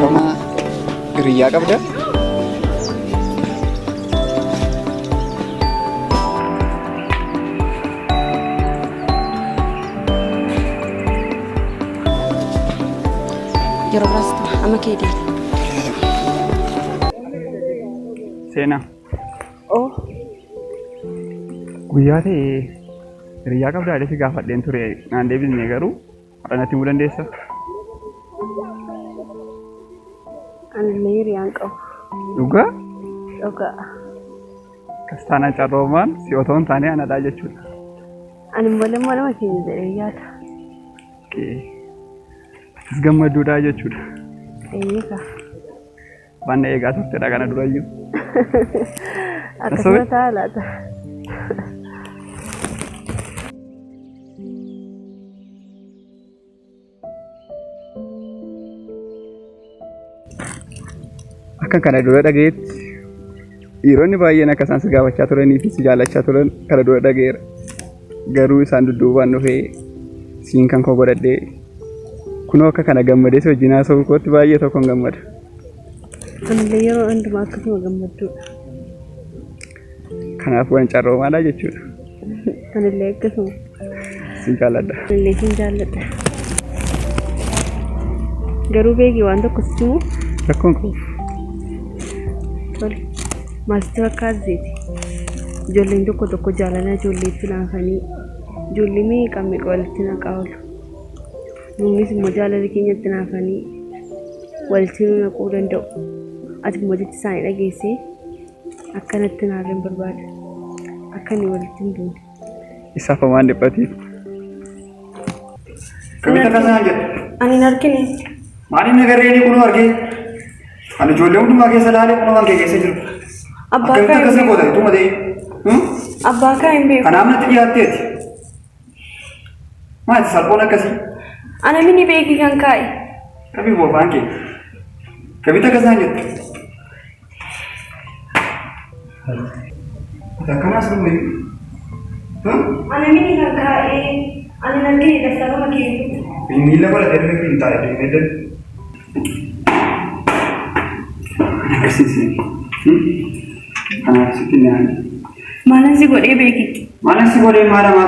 Orma hiriyyaa qabda. Yeroo biraas amma keedii. Seenaa. Oh. Guyyaa ta'e hiriyyaa qabdaa jedhee si gaafadheen ture naan deebisne garuu har'a natti himuu dandeessa? Ani hiriyaan qabu. Dhugaa? Dhugaa. Kastaanaa carroomaan si otoo hin taane anadhaa jechuudha. Ani malee nama keenya jedhee yaada. Atis gammadduudhaa jechuudha. Eeyyika. Waan na eegaa turtedha kana durayyuu. Akkasuma ta'a laata. Akka kana dura dhageetti dhiironni baay'een akka isaan si gaafachaa turanii fi si jaallachaa turan kana dura dhageera. Garuu isaan dudduubaan dhufee siin kan koo godhadhee kunoo akka kana gammadee si wajjin haasa'uu kootti baay'ee tokkoon gammada. Anillee yeroo hundumaa akkasuma gammadduudha. Kanaaf waan carroomaadha jechuudha. Anillee akkasuma. Si jaalladha. Anillee siin jaalladha. Garuu beekii waan tokko si himu. Rakkoon koo. Tole. Maaltu fakkaatteeti? Ijoolleen tokko tokko jaalala ijoolleetti naafanii ijoollee meeqa walitti naqaa oolu. Nuunis immoo jaalala keenyatti naafanii walitti nu naquu danda'u. Ati immoo jecha isaanii dhageessee akkanatti naarreen barbaada. Akka inni walitti hin buune. Isaaf waan dhiphatiif. Kamitti akkasaan jedhu? Ani hin argine. Maaliin nagarreen kunuu argee? Ani ijoollee hundumaa keessa laalee kunuu waan kee keessa jiru. Akkamitti akkasii gootan tuma ta'e? Abbaa kaa hin beeku. Kanaaf natti dhiyaatteeti. Maati salphoon akkasii? Ana mini beekii kan kaa'e. Kabii boofaan kee. Kamitti akkasaan jettu? Akkanaas dhumee. Ana mini kan kaa'e. Ani nagee daftaruma kee. Miila godhatee dhufe hin taa'e deemee dha. Agarsiisee. Kanaaf sitti nyaanne. Maalan si godhee beeki? Maalan si godhee maala